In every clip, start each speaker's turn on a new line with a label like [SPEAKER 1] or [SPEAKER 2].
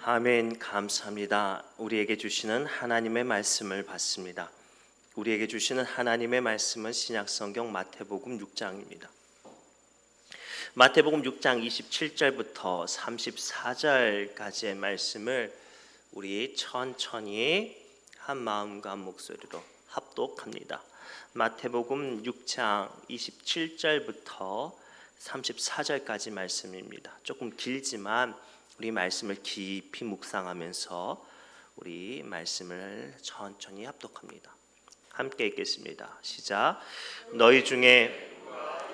[SPEAKER 1] 아멘. 감사합니다. 우리에게 주시는 하나님의 말씀을 받습니다. 우리에게 주시는 하나님의 말씀은 신약성경 마태복음 6장입니다. 마태복음 6장 27절부터 34절까지의 말씀을 우리 천천히 한 마음과 한 목소리로 합독합니다. 마태복음 6장 27절부터 34절까지 말씀입니다. 조금 길지만 우리 말씀을 깊이 묵상하면서 우리 말씀을 천천히 합독합니다. 함께 읽겠습니다. 시작. 너희 중에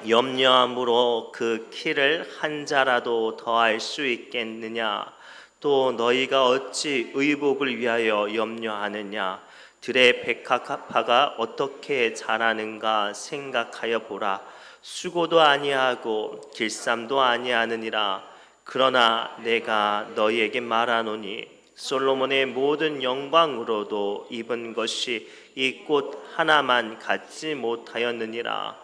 [SPEAKER 1] 염려함으로 그 키를 한 자라도 더할 수 있겠느냐? 또 너희가 어찌 의복을 위하여 염려하느냐? 들의 백합화가 어떻게 자라는가 생각하여 보라. 수고도 아니하고 길쌈도 아니하느니라. 그러나 내가 너희에게 말하노니 솔로몬의 모든 영광으로도 입은 것이 이 꽃 하나만 갖지 못하였느니라.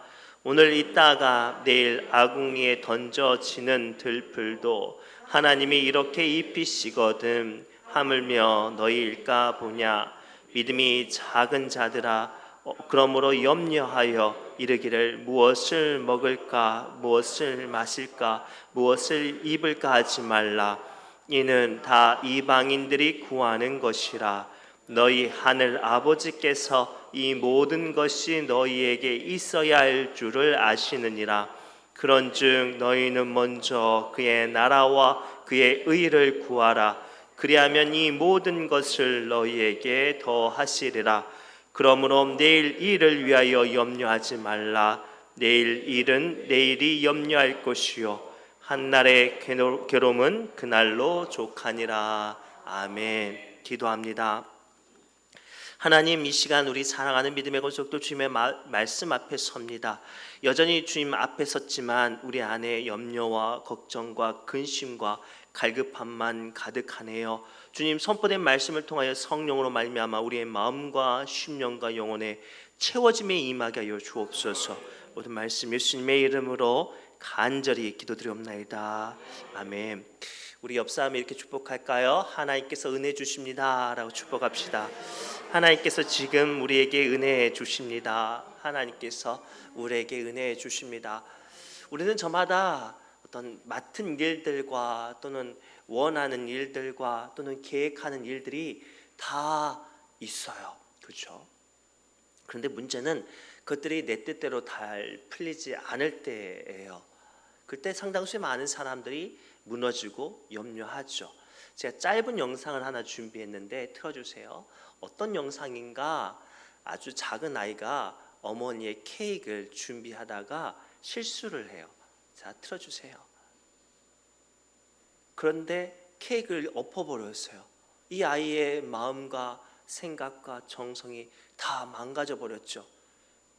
[SPEAKER 1] 오늘 있다가 내일 아궁이에 던져지는 들풀도 하나님이 이렇게 입히시거든 하물며 너희일까 보냐. 믿음이 작은 자들아, 그러므로 염려하여 이르기를 무엇을 먹을까, 무엇을 마실까, 무엇을 입을까 하지 말라. 이는 다 이방인들이 구하는 것이라. 너희 하늘 아버지께서 이 모든 것이 너희에게 있어야 할 줄을 아시느니라. 그런즉 너희는 먼저 그의 나라와 그의 의를 구하라. 그리하면 이 모든 것을 너희에게 더하시리라. 그러므로 내일 일을 위하여 염려하지 말라. 내일 일은 내일이 염려할 것이요 한날의 괴로움은 그날로 족하니라. 아멘. 기도합니다. 하나님, 이 시간 우리 사랑하는 믿음의 권속들 주님의 말씀 앞에 섭니다. 여전히 주님 앞에 섰지만 우리 안에 염려와 걱정과 근심과 갈급함만 가득하네요. 주님, 선포된 말씀을 통하여 성령으로 말미암아 우리의 마음과 심령과 영혼에 채워짐에 임하게 하여 주옵소서. 모든 말씀 예수님의 이름으로 간절히 기도드리옵나이다. 아멘. 우리 옆 사람이 이렇게 축복할까요? 하나님께서 은혜 주십니다 라고 축복합시다. 하나님께서 지금 우리에게 은혜 주십니다. 하나님께서 우리에게 은혜 주십니다. 우리는 저마다 어떤 맡은 일들과 또는 원하는 일들과 또는 계획하는 일들이 다 있어요. 그렇죠? 그런데 문제는 그것들이 내 뜻대로 잘 풀리지 않을 때예요. 그때 상당수의 많은 사람들이 무너지고 염려하죠. 제가 짧은 영상을 하나 준비했는데 틀어주세요. 어떤 영상인가? 아주 작은 아이가 어머니의 케이크를 준비하다가 실수를 해요. 자, 틀어주세요. 그런데 케이크를 엎어버렸어요. 이 아이의 마음과 생각과 정성이 다 망가져 버렸죠.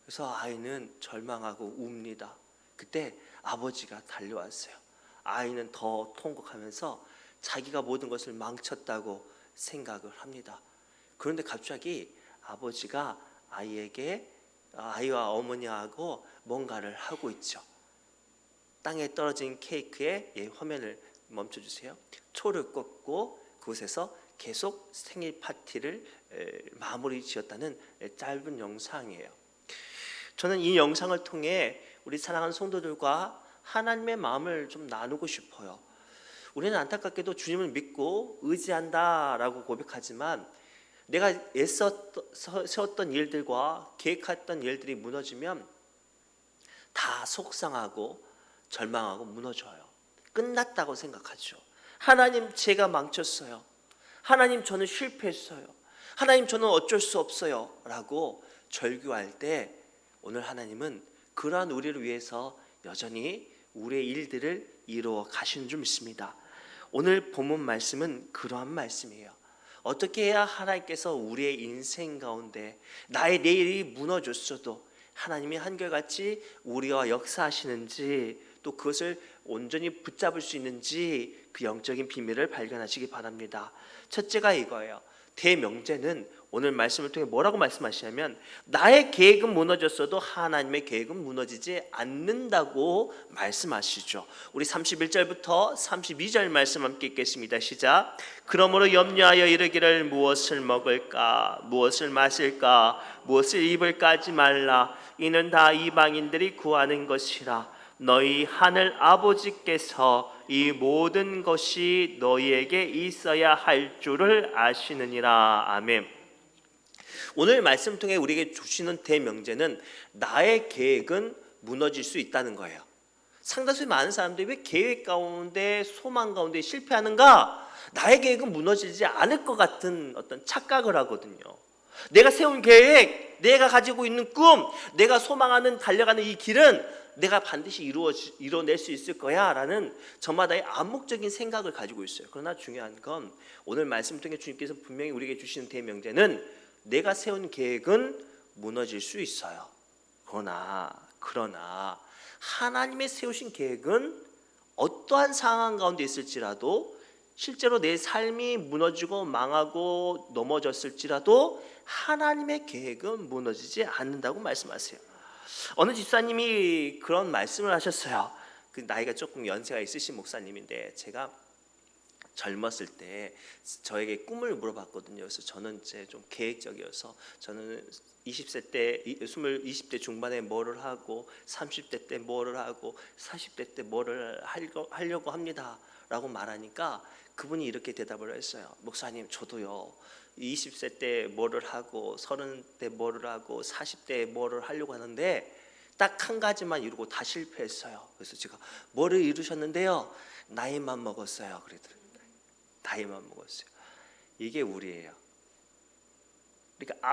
[SPEAKER 1] 그래서 아이는 절망하고 웁니다. 그때 아버지가 달려왔어요. 아이는 더 통곡하면서 자기가 모든 것을 망쳤다고 생각을 합니다. 그런데 갑자기 아버지가 아이와 어머니하고 뭔가를 하고 있죠. 땅에 떨어진 케이크의 화면을 멈춰주세요. 초를 꽂고 그곳에서 계속 생일 파티를 마무리 지었다는 짧은 영상이에요. 저는 이 영상을 통해 우리 사랑하는 성도들과 하나님의 마음을 좀 나누고 싶어요. 우리는 안타깝게도 주님을 믿고 의지한다라고 고백하지만 내가 애써 세웠던 일들과 계획했던 일들이 무너지면 다 속상하고 절망하고 무너져요. 끝났다고 생각하죠. 하나님, 제가 망쳤어요. 하나님, 저는 실패했어요. 하나님, 저는 어쩔 수 없어요 라고 절규할 때 오늘 하나님은 그러한 우리를 위해서 여전히 우리의 일들을 이루어 가시는 줄 믿습니다. 오늘 본문 말씀은 그러한 말씀이에요. 어떻게 해야 하나님께서 우리의 인생 가운데 나의 내일이 무너졌어도 하나님이 한결같이 우리와 역사하시는지, 또 그것을 온전히 붙잡을 수 있는지 그 영적인 비밀을 발견하시기 바랍니다. 첫째가 이거예요. 대명제는 오늘 말씀을 통해 뭐라고 말씀하시냐면 나의 계획은 무너졌어도 하나님의 계획은 무너지지 않는다고 말씀하시죠. 우리 31절부터 32절 말씀 함께 읽겠습니다. 시작. 그러므로 염려하여 이르기를 무엇을 먹을까 무엇을 마실까 무엇을 입을까 하지 말라. 이는 다 이방인들이 구하는 것이라. 너희 하늘 아버지께서 이 모든 것이 너희에게 있어야 할 줄을 아시느니라. 아멘. 오늘 말씀 통해 우리에게 주시는 대명제는 나의 계획은 무너질 수 있다는 거예요. 상당수 많은 사람들이 왜 계획 가운데 소망 가운데 실패하는가? 나의 계획은 무너지지 않을 것 같은 어떤 착각을 하거든요. 내가 세운 계획, 내가 가지고 있는 꿈, 내가 소망하는 달려가는 이 길은 내가 반드시 이뤄낼 수 있을 거야 라는 저마다의 암묵적인 생각을 가지고 있어요. 그러나 중요한 건 오늘 말씀 통해 주님께서 분명히 우리에게 주시는 대명제는 내가 세운 계획은 무너질 수 있어요. 그러나 하나님의 세우신 계획은 어떠한 상황 가운데 있을지라도 실제로 내 삶이 무너지고 망하고 넘어졌을지라도 하나님의 계획은 무너지지 않는다고 말씀하세요. 어느 집사님이 그런 말씀을 하셨어요. 그 나이가 조금 연세가 있으신 목사님인데 제가 젊었을 때 저에게 꿈을 물어봤거든요. 그래서 저는 이제 좀 계획적이어서 저는 20세 때 20대 중반에 뭐를 하고 30대 때 뭐를 하고 40대 때 뭐를 하려고 합니다 라고 말하니까 그분이 이렇게 대답을 했어요. 목사님, 저도요 20세 때 뭐를 하고 30대 뭐를 하고 40대에 뭐를 하려고 하는데 딱 한 가지만 이루고 다 실패했어요. 그래서 제가 뭐를 이루셨는데요? 나이만 먹었어요. 그러더라고요. 나이만 먹었어요. 이게 우리예요. 그러니까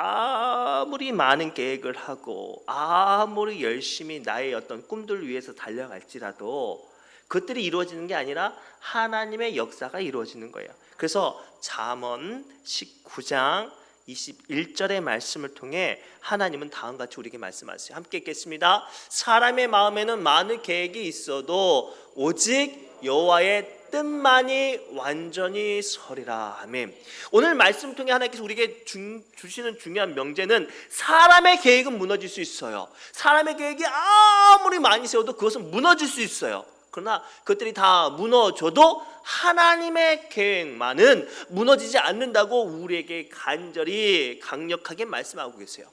[SPEAKER 1] 아무리 많은 계획을 하고 아무리 열심히 나의 어떤 꿈들을 위해서 달려갈지라도 그것들이 이루어지는 게 아니라 하나님의 역사가 이루어지는 거예요. 그래서 잠언 19장 21절의 말씀을 통해 하나님은 다음과 같이 우리에게 말씀하세요. 함께 읽겠습니다. 사람의 마음에는 많은 계획이 있어도 오직 여호와의 뜻만이 완전히 서리라. 아멘. 오늘 말씀 통해 하나님께서 우리에게 주시는 중요한 명제는 사람의 계획은 무너질 수 있어요. 사람의 계획이 아무리 많이 세워도 그것은 무너질 수 있어요. 그러나 그것들이 다 무너져도 하나님의 계획만은 무너지지 않는다고 우리에게 간절히 강력하게 말씀하고 계세요.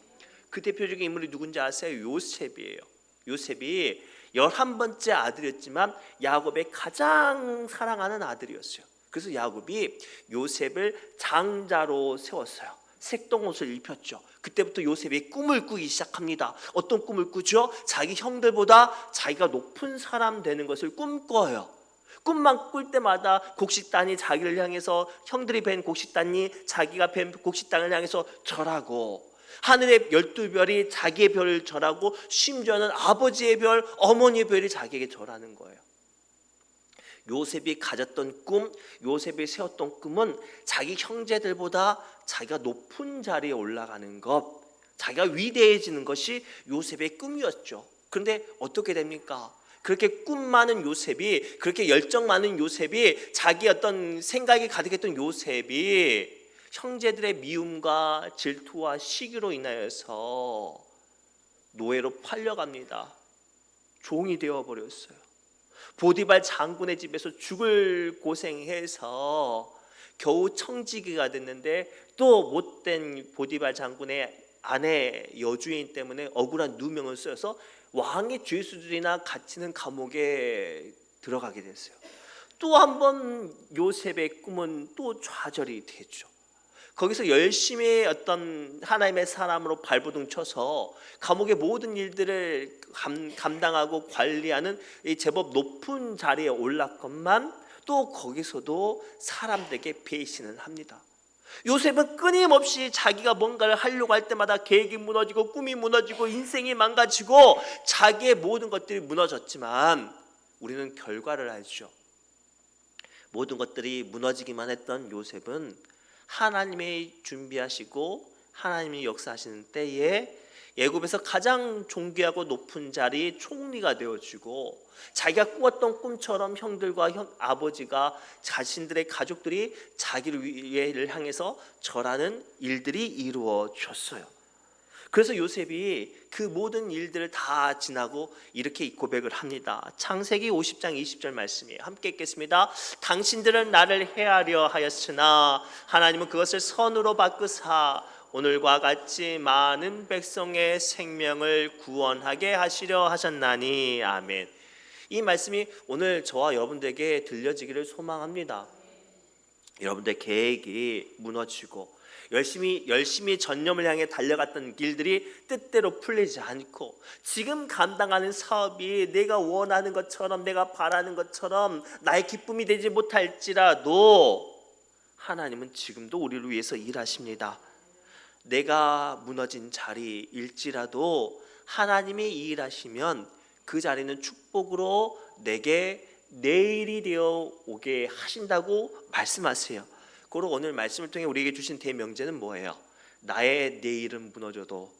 [SPEAKER 1] 그 대표적인 인물이 누군지 아세요? 요셉이에요. 요셉이 11번째 아들이었지만 야곱의 가장 사랑하는 아들이었어요. 그래서 야곱이 요셉을 장자로 세웠어요. 색동옷을 입혔죠. 그때부터 요셉이 꿈을 꾸기 시작합니다. 어떤 꿈을 꾸죠? 자기 형들보다 자기가 높은 사람 되는 것을 꿈꿔요. 꿈만 꿀 때마다 곡식단이 자기를 향해서, 형들이 벤 곡식단이 자기가 벤 곡식단을 향해서 절하고, 하늘의 12별이 자기의 별을 절하고, 심지어는 아버지의 별, 어머니의 별이 자기에게 절하는 거예요. 요셉이 가졌던 꿈, 요셉이 세웠던 꿈은 자기 형제들보다 자기가 높은 자리에 올라가는 것, 자기가 위대해지는 것이 요셉의 꿈이었죠. 그런데 어떻게 됩니까? 그렇게 꿈 많은 요셉이, 그렇게 열정 많은 요셉이, 자기 어떤 생각이 가득했던 요셉이 형제들의 미움과 질투와 시기로 인하여서 노예로 팔려갑니다. 종이 되어버렸어요. 보디발 장군의 집에서 죽을 고생해서 겨우 청지기가 됐는데, 또 못된 보디발 장군의 아내 여주인 때문에 억울한 누명을 쓰여서 왕의 죄수들이나 갇히는 감옥에 들어가게 됐어요. 또 한 번 요셉의 꿈은 또 좌절이 됐죠. 거기서 열심히 어떤 하나님의 사람으로 발버둥 쳐서 감옥의 모든 일들을 감당하고 관리하는 이 제법 높은 자리에 올랐건만 또 거기서도 사람들에게 배신을 합니다. 요셉은 끊임없이 자기가 뭔가를 하려고 할 때마다 계획이 무너지고 꿈이 무너지고 인생이 망가지고 자기의 모든 것들이 무너졌지만 우리는 결과를 알죠. 모든 것들이 무너지기만 했던 요셉은 하나님이 준비하시고 하나님이 역사하시는 때에 애굽에서 가장 존귀하고 높은 자리 총리가 되어지고, 자기가 꾸었던 꿈처럼 형들과 아버지가 자신들의 가족들이 자기를 위해를 향해서 절하는 일들이 이루어졌어요. 그래서 요셉이 그 모든 일들을 다 지나고 이렇게 고백을 합니다. 창세기 50장 20절 말씀이에요. 함께 읽겠습니다. 당신들은 나를 해하려 하였으나 하나님은 그것을 선으로 바꾸사 오늘과 같이 많은 백성의 생명을 구원하게 하시려 하셨나니. 아멘. 이 말씀이 오늘 저와 여러분들에게 들려지기를 소망합니다. 여러분들 계획이 무너지고 열심히 전념을 향해 달려갔던 길들이 뜻대로 풀리지 않고, 지금 감당하는 사업이 내가 원하는 것처럼, 내가 바라는 것처럼 나의 기쁨이 되지 못할지라도 하나님은 지금도 우리를 위해서 일하십니다. 내가 무너진 자리일지라도 하나님이 일하시면 그 자리는 축복으로 내게 내일이 되어 오게 하신다고 말씀하세요. 그리고 오늘 말씀을 통해 우리에게 주신 대명제는 뭐예요? 나의 내일은 무너져도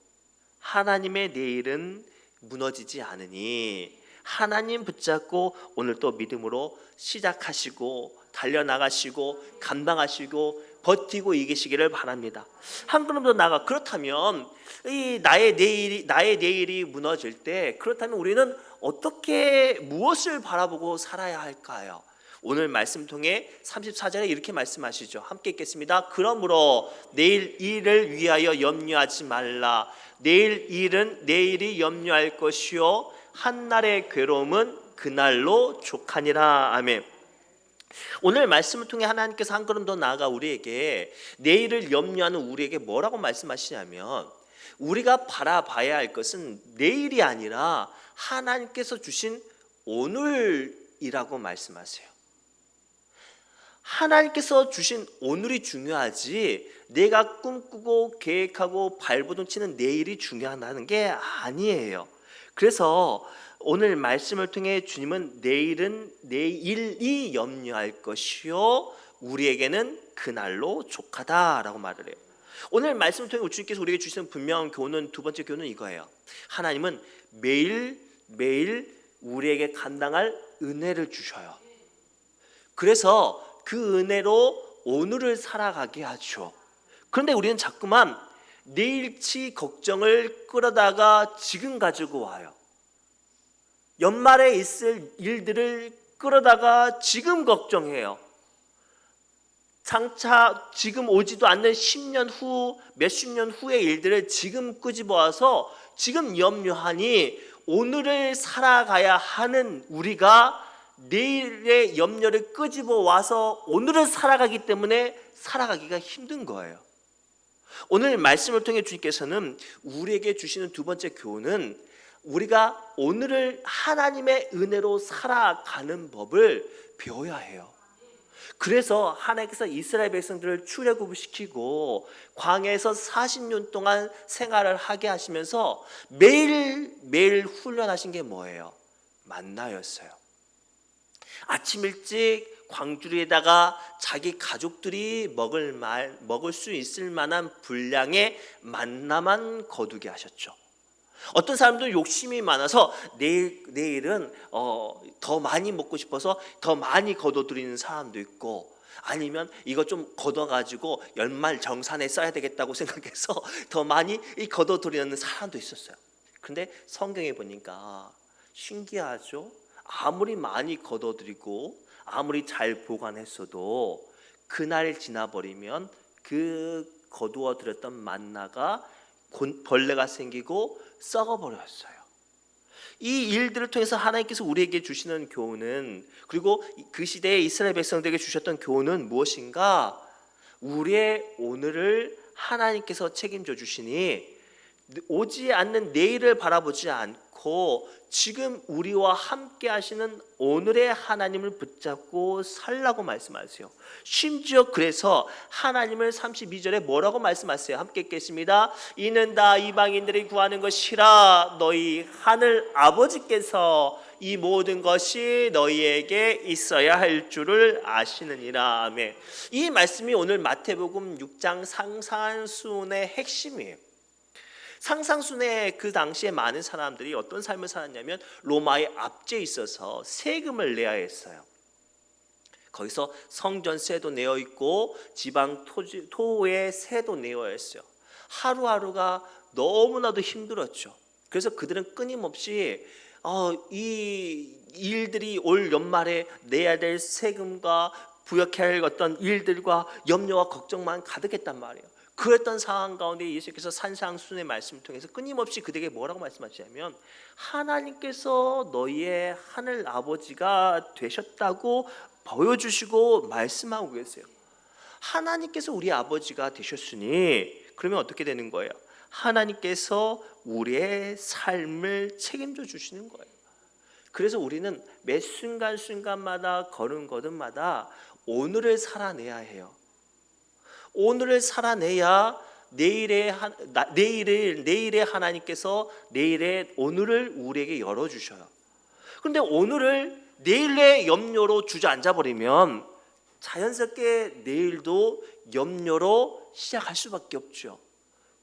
[SPEAKER 1] 하나님의 내일은 무너지지 않으니, 하나님 붙잡고 오늘 또 믿음으로 시작하시고 달려나가시고 감당하시고 버티고 이기시기를 바랍니다. 한 걸음 더 나아가, 그렇다면 이 나의 내일이 무너질 때, 그렇다면 우리는 어떻게 무엇을 바라보고 살아야 할까요? 오늘 말씀 통해 34절에 이렇게 말씀하시죠. 함께 읽겠습니다. 그러므로 내일 일을 위하여 염려하지 말라. 내일 일은 내일이 염려할 것이요 한날의 괴로움은 그날로 족하니라. 아멘. 오늘 말씀을 통해 하나님께서 한 걸음 더 나아가 우리에게 내일을 염려하는 우리에게 뭐라고 말씀하시냐면, 우리가 바라봐야 할 것은 내일이 아니라 하나님께서 주신 오늘이라고 말씀하세요. 하나님께서 주신 오늘이 중요하지, 내가 꿈꾸고 계획하고 발버둥치는 내일이 중요하다는 게 아니에요. 그래서 오늘 말씀을 통해 주님은 내일이 염려할 것이요 우리에게는 그날로 족하다라고 말을 해요. 오늘 말씀을 통해 주님께서 우리에게 주시는 분명한 교훈은, 두 번째 교훈은 이거예요. 하나님은 매일 우리에게 감당할 은혜를 주셔요. 그래서 그 은혜로 오늘을 살아가게 하죠. 그런데 우리는 자꾸만 내일치 걱정을 끌어다가 지금 가지고 와요. 연말에 있을 일들을 끌어다가 지금 걱정해요. 장차 지금 오지도 않는 10년 후, 몇십 년 후의 일들을 지금 끄집어와서 지금 염려하니, 오늘을 살아가야 하는 우리가 내일의 염려를 끄집어 와서 오늘을 살아가기 때문에 살아가기가 힘든 거예요. 오늘 말씀을 통해 주님께서는 우리에게 주시는 두 번째 교훈은, 우리가 오늘을 하나님의 은혜로 살아가는 법을 배워야 해요. 그래서 하나님께서 이스라엘 백성들을 출애굽시키고 광야에서 40년 동안 생활을 하게 하시면서 매일 훈련하신 게 뭐예요? 만나였어요. 아침 일찍 광주리에다가 자기 가족들이 먹을 수 있을 만한 분량의 만나만 거두게 하셨죠. 어떤 사람들은 욕심이 많아서 내일은 더 많이 먹고 싶어서 더 많이 거둬들이는 사람도 있고, 아니면 이거 좀 걷어가지고 연말 정산에 써야 되겠다고 생각해서 더 많이 거둬들이는 사람도 있었어요. 그런데 성경에 보니까 신기하죠. 아무리 많이 거둬들이고 아무리 잘 보관했어도 그날 지나버리면 그 거두어들였던 만나가 벌레가 생기고 썩어버렸어요. 이 일들을 통해서 하나님께서 우리에게 주시는 교훈은, 그리고 그 시대에 이스라엘 백성들에게 주셨던 교훈은 무엇인가? 우리의 오늘을 하나님께서 책임져 주시니 오지 않는 내일을 바라보지 않고 지금 우리와 함께 하시는 오늘의 하나님을 붙잡고 살라고 말씀하세요. 심지어 그래서 하나님을 32절에 뭐라고 말씀하세요? 함께 읽겠습니다. 이는 다 이방인들이 구하는 것이라 너희 하늘 아버지께서 이 모든 것이 너희에게 있어야 할 줄을 아시느니라. 아멘. 이 말씀이 오늘 마태복음 6장 상산순의 핵심이에요. 상상순회 그 당시에 많은 사람들이 어떤 삶을 살았냐면 로마의 압제에 있어서 세금을 내야 했어요. 거기서 성전세도 내어 있고 지방 토의 세도 내어야 했어요. 하루하루가 너무나도 힘들었죠. 그래서 그들은 끊임없이 이 일들이 올 연말에 내야 될 세금과 부역해야 할 어떤 일들과 염려와 걱정만 가득했단 말이에요. 그랬던 상황 가운데 예수께서 산상순의 말씀을 통해서 끊임없이 그들에게 뭐라고 말씀하시냐면 하나님께서 너희의 하늘 아버지가 되셨다고 보여주시고 말씀하고 계세요. 하나님께서 우리 아버지가 되셨으니 그러면 어떻게 되는 거예요? 하나님께서 우리의 삶을 책임져 주시는 거예요. 그래서 우리는 매 순간순간마다 걸음걸음마다 오늘을 살아내야 해요. 오늘을 살아내야 내일의 하나님께서 내일의 오늘을 우리에게 열어주셔요. 그런데 오늘을 내일의 염려로 주저앉아 버리면 자연스럽게 내일도 염려로 시작할 수밖에 없죠.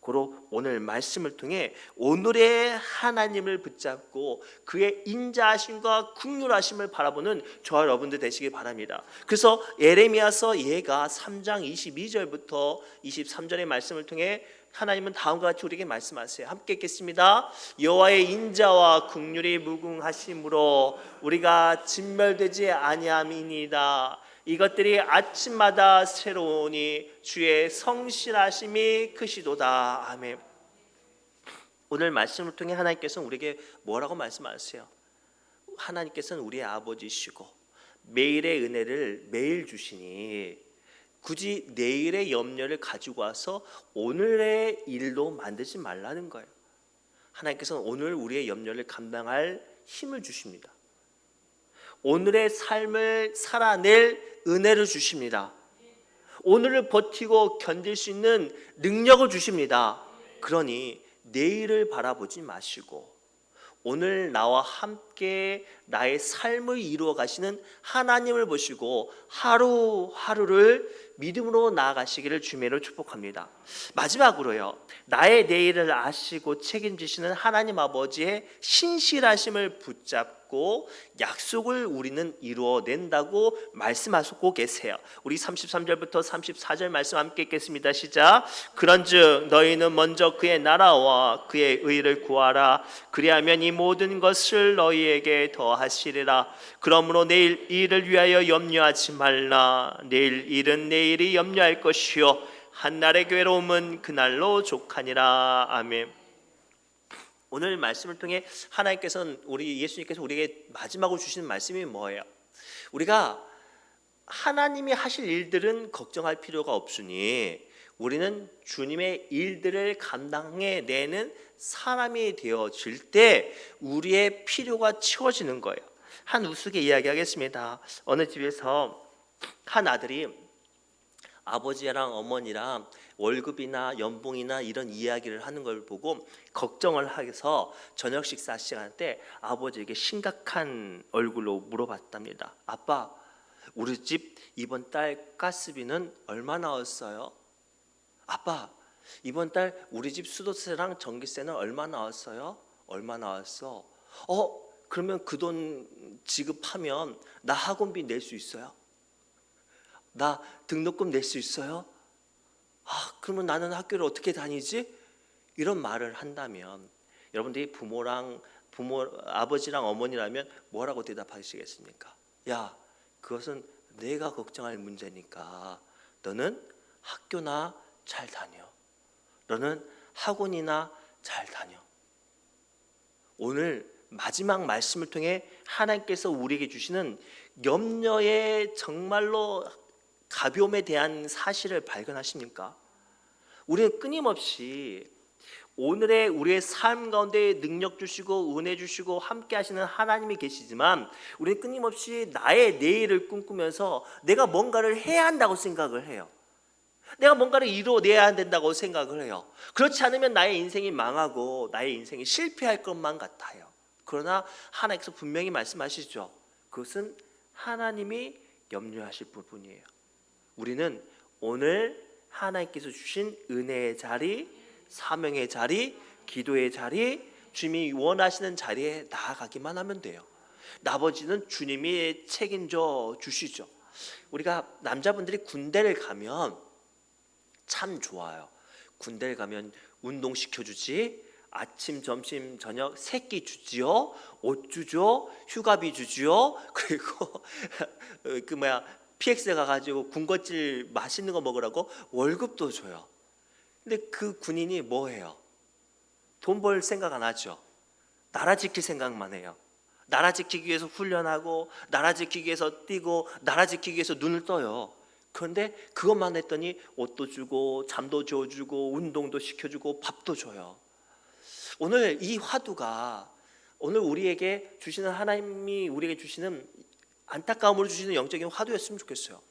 [SPEAKER 1] 고로 오늘 말씀을 통해 오늘의 하나님을 붙잡고 그의 인자하심과 긍휼하심을 바라보는 저와 여러분들 되시길 바랍니다. 그래서 예레미야서 예가 3장 22절부터 23절의 말씀을 통해 하나님은 다음과 같이 우리에게 말씀하세요. 함께 읽겠습니다. 여호와의 인자와 긍휼이 무궁하심으로 우리가 진멸되지 아니함이니이다. 이것들이 아침마다 새로우니 주의 성실하심이 크시도다. 아멘. 오늘 말씀을 통해 하나님께서는 우리에게 뭐라고 말씀하세요? 하나님께서는 우리의 아버지시고 매일의 은혜를 매일 주시니 굳이 내일의 염려를 가지고 와서 오늘의 일로 만들지 말라는 거예요. 하나님께서는 오늘 우리의 염려를 감당할 힘을 주십니다. 오늘의 삶을 살아낼 은혜를 주십니다. 오늘을 버티고 견딜 수 있는 능력을 주십니다. 그러니 내일을 바라보지 마시고 오늘 나와 함께 나의 삶을 이루어 가시는 하나님을 보시고 하루하루를 믿음으로 나아가시기를 주님으로 축복합니다. 마지막으로요, 나의 내일을 아시고 책임지시는 하나님 아버지의 신실하심을 붙잡고 약속을 우리는 이루어낸다고 말씀하시고 계세요. 우리 33절부터 34절 말씀 함께 읽겠습니다. 시작. 그런즉 너희는 먼저 그의 나라와 그의 의를 구하라. 그리하면 이 모든 것을 너희에게 더하시리라. 그러므로 내일 일을 위하여 염려하지 말라. 내일 일은 내일이 염려할 것이요 한날의 괴로움은 그날로 족하니라. 아멘. 오늘 말씀을 통해 하나님께서는 우리 예수님께서 우리에게 마지막으로 주시는 말씀이 뭐예요? 우리가 하나님이 하실 일들은 걱정할 필요가 없으니 우리는 주님의 일들을 감당해내는 사람이 되어질 때 우리의 필요가 채워지는 거예요. 한 우스개 이야기하겠습니다. 어느 집에서 한 아들이 아버지랑 어머니랑 월급이나 연봉이나 이런 이야기를 하는 걸 보고 걱정을 해서 저녁 식사 시간 때 아버지에게 심각한 얼굴로 물어봤답니다. 아빠, 우리 집 이번 달 가스비는 얼마 나왔어요? 아빠, 이번 달 우리 집 수도세랑 전기세는 얼마 나왔어요? 얼마 나왔어? 그러면 그 돈 지급하면 나 학원비 낼 수 있어요? 나 등록금 낼 수 있어요? 그러면 나는 학교를 어떻게 다니지? 이런 말을 한다면 여러분들이 아버지랑 어머니라면 뭐라고 대답하시겠습니까? 야, 그것은 내가 걱정할 문제니까 너는 학교나 잘 다녀. 너는 학원이나 잘 다녀. 오늘 마지막 말씀을 통해 하나님께서 우리에게 주시는 염려의 정말로 가벼움에 대한 사실을 발견하십니까? 우리는 끊임없이 오늘의 우리의 삶 가운데 능력 주시고 은혜 주시고 함께 하시는 하나님이 계시지만 우리는 끊임없이 나의 내일을 꿈꾸면서 내가 뭔가를 해야 한다고 생각을 해요. 내가 뭔가를 이루어내야 된다고 생각을 해요. 그렇지 않으면 나의 인생이 망하고 나의 인생이 실패할 것만 같아요. 그러나 하나님께서 분명히 말씀하시죠. 그것은 하나님이 염려하실 부분이에요. 우리는 오늘 하나님께서 주신 은혜의 자리, 사명의 자리, 기도의 자리, 주님이 원하시는 자리에 나아가기만 하면 돼요. 나머지는 주님이 책임져 주시죠. 우리가 남자분들이 군대를 가면 참 좋아요. 군대를 가면 운동시켜주지, 아침, 점심, 저녁 세 끼 주지요, 옷 주죠, 휴가비 주지요, 그리고 PX에 가가지고 군것질 맛있는 거 먹으라고 월급도 줘요. 근데 그 군인이 뭐 해요? 돈 벌 생각 안 하죠. 나라 지킬 생각만 해요. 나라 지키기 위해서 훈련하고, 나라 지키기 위해서 뛰고, 나라 지키기 위해서 눈을 떠요. 그런데 그것만 했더니 옷도 주고, 잠도 줘주고, 운동도 시켜주고, 밥도 줘요. 오늘 이 화두가, 오늘 우리에게 주시는, 하나님이 우리에게 주시는, 안타까움으로 주시는 영적인 화두였으면 좋겠어요.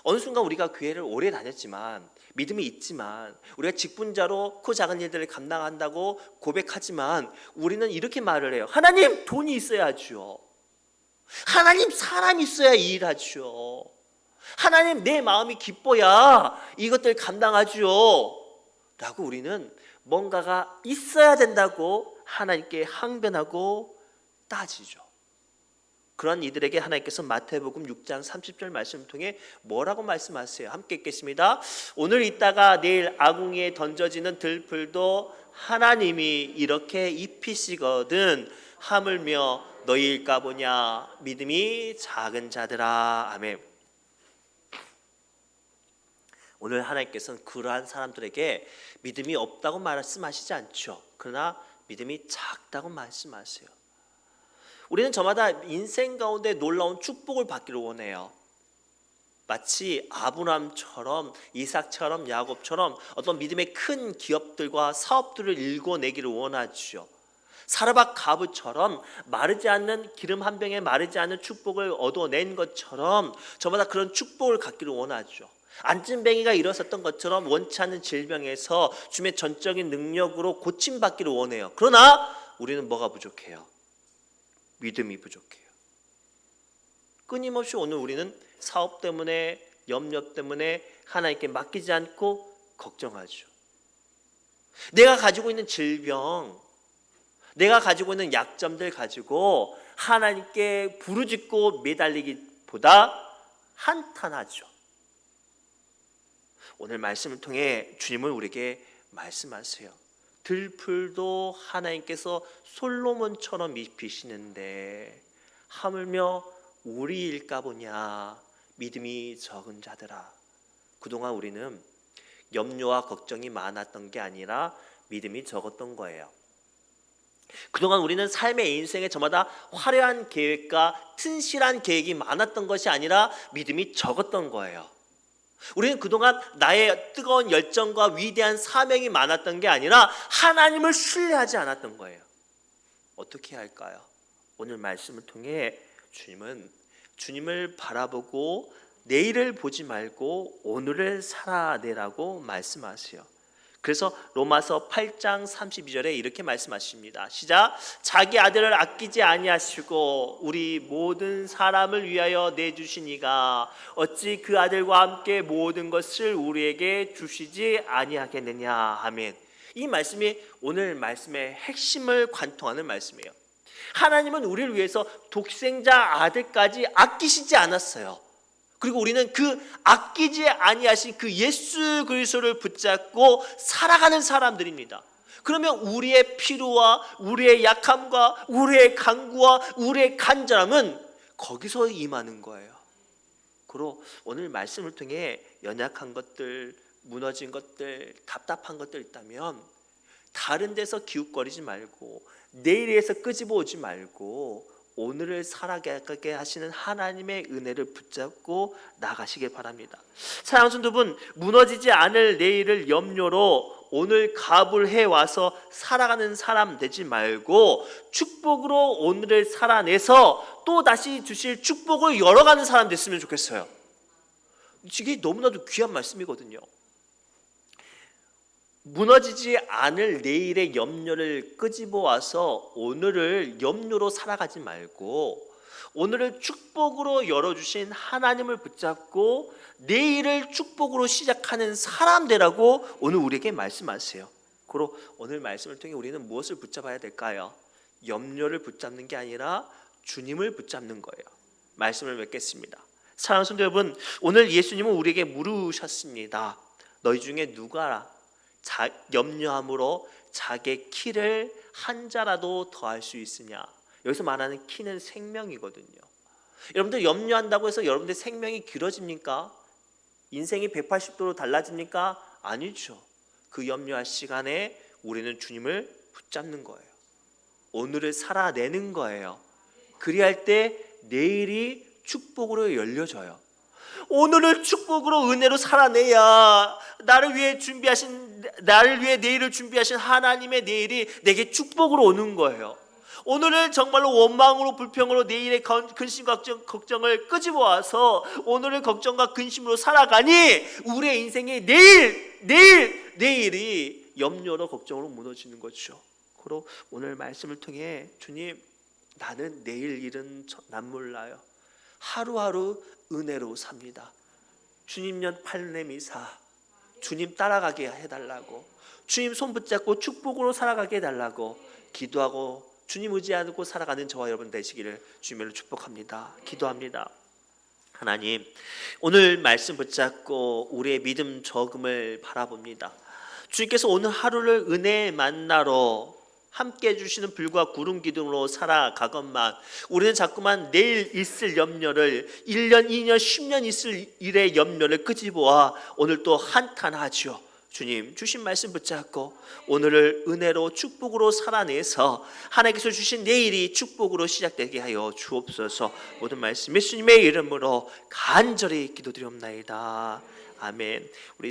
[SPEAKER 1] 어느 순간 우리가 교회를 오래 다녔지만, 믿음이 있지만, 우리가 직분자로 그 작은 일들을 감당한다고 고백하지만, 우리는 이렇게 말을 해요. 하나님, 돈이 있어야죠. 하나님, 사람이 있어야 일하죠. 하나님, 내 마음이 기뻐야 이것들 감당하죠. 라고 우리는 뭔가가 있어야 된다고 하나님께 항변하고 따지죠. 그런 이들에게 하나님께서 마태복음 6장 30절 말씀을 통해 뭐라고 말씀하세요? 함께 읽겠습니다. 오늘 있다가 내일 아궁이에 던져지는 들풀도 하나님이 이렇게 입히시거든 하물며 너희일까 보냐 믿음이 작은 자들아. 아멘. 오늘 하나님께서는 그러한 사람들에게 믿음이 없다고 말씀하시지 않죠. 그러나 믿음이 작다고 말씀하세요. 우리는 저마다 인생 가운데 놀라운 축복을 받기를 원해요. 마치 아브라함처럼, 이삭처럼, 야곱처럼 어떤 믿음의 큰 기업들과 사업들을 일궈내기를 원하죠. 사르밧 가브처럼 마르지 않는, 기름 한 병에 마르지 않는 축복을 얻어낸 것처럼 저마다 그런 축복을 갖기를 원하죠. 안진뱅이가 일어섰던 것처럼 원치 않는 질병에서 주님의 전적인 능력으로 고침받기를 원해요. 그러나 우리는 뭐가 부족해요? 믿음이 부족해요. 끊임없이 오늘 우리는 사업 때문에, 염려 때문에 하나님께 맡기지 않고 걱정하죠. 내가 가지고 있는 질병, 내가 가지고 있는 약점들 가지고 하나님께 부르짖고 매달리기보다 한탄하죠. 오늘 말씀을 통해 주님은 우리에게 말씀하세요. 들풀도 하나님께서 솔로몬처럼 입히시는데 하물며 우리일까 보냐 믿음이 적은 자들아. 그동안 우리는 염려와 걱정이 많았던 게 아니라 믿음이 적었던 거예요. 그동안 우리는 삶의 인생에 저마다 화려한 계획과 튼실한 계획이 많았던 것이 아니라 믿음이 적었던 거예요. 우리는 그동안 나의 뜨거운 열정과 위대한 사명이 많았던 게 아니라 하나님을 신뢰하지 않았던 거예요. 어떻게 해야 할까요? 오늘 말씀을 통해 주님은 주님을 바라보고 내일을 보지 말고 오늘을 살아내라고 말씀하세요. 그래서 로마서 8장 32절에 이렇게 말씀하십니다. 시작. 자기 아들을 아끼지 아니하시고 우리 모든 사람을 위하여 내주시니가 어찌 그 아들과 함께 모든 것을 우리에게 주시지 아니하겠느냐. 아멘. 이 말씀이 오늘 말씀의 핵심을 관통하는 말씀이에요. 하나님은 우리를 위해서 독생자 아들까지 아끼시지 않았어요. 그리고 우리는 그 아끼지 아니하신 그 예수 그리스도를 붙잡고 살아가는 사람들입니다. 그러면 우리의 필요와 우리의 약함과 우리의 간구와 우리의 간절함은 거기서 임하는 거예요. 그리고 오늘 말씀을 통해 연약한 것들, 무너진 것들, 답답한 것들 있다면 다른 데서 기웃거리지 말고 내일에서 끄집어 오지 말고 오늘을 살아가게 하시는 하나님의 은혜를 붙잡고 나가시길 바랍니다. 사랑하는 성도분, 무너지지 않을 내일을 염려로 오늘 갑을 해와서 살아가는 사람 되지 말고 축복으로 오늘을 살아내서 또 다시 주실 축복을 열어가는 사람 됐으면 좋겠어요. 이게 너무나도 귀한 말씀이거든요. 무너지지 않을 내일의 염려를 끄집어 와서 오늘을 염려로 살아가지 말고 오늘을 축복으로 열어주신 하나님을 붙잡고 내일을 축복으로 시작하는 사람 되라고 오늘 우리에게 말씀하세요. 그리고 오늘 말씀을 통해 우리는 무엇을 붙잡아야 될까요? 염려를 붙잡는 게 아니라 주님을 붙잡는 거예요. 말씀을 맺겠습니다. 사랑하는 성도 여러분, 오늘 예수님은 우리에게 물으셨습니다. 너희 중에 누가 염려함으로 자기의 키를 한 자라도 더할 수 있으냐? 여기서 말하는 키는 생명이거든요. 여러분들 염려한다고 해서 여러분들 생명이 길어집니까? 인생이 180도로 달라집니까? 아니죠. 그 염려할 시간에 우리는 주님을 붙잡는 거예요. 오늘을 살아내는 거예요. 그리할 때 내일이 축복으로 열려져요. 오늘을 축복으로 은혜로 살아내야 나를 위해 내일을 준비하신 하나님의 내일이 내게 축복으로 오는 거예요. 오늘을 정말로 원망으로 불평으로 내일의 근심과 걱정을 끄집어와서 오늘을 걱정과 근심으로 살아가니 우리의 인생이 내일이 염려로 걱정으로 무너지는 거죠. 그리고 오늘 말씀을 통해 주님, 나는 내일 일은 난 몰라요. 하루하루 은혜로 삽니다. 주님 연 팔레미사, 주님 따라가게 해달라고, 주님 손 붙잡고 축복으로 살아가게 해달라고 기도하고 주님 의지하고 살아가는 저와 여러분 되시기를 주님으로 축복합니다. 기도합니다. 하나님, 오늘 말씀 붙잡고 우리의 믿음 저금을 바라봅니다. 주님께서 오늘 하루를 은혜의 만나로 함께 해주시는 불과 구름 기둥으로 살아가건만 우리는 자꾸만 내일 있을 염려를 1년, 2년, 10년 있을 일의 염려를 끄집어와 오늘 또 한탄하죠. 주님 주신 말씀 붙잡고 오늘을 은혜로 축복으로 살아내서 하나님께서 주신 내일이 축복으로 시작되게 하여 주옵소서. 모든 말씀 예수님의 이름으로 간절히 기도드리옵나이다. 아멘. 우리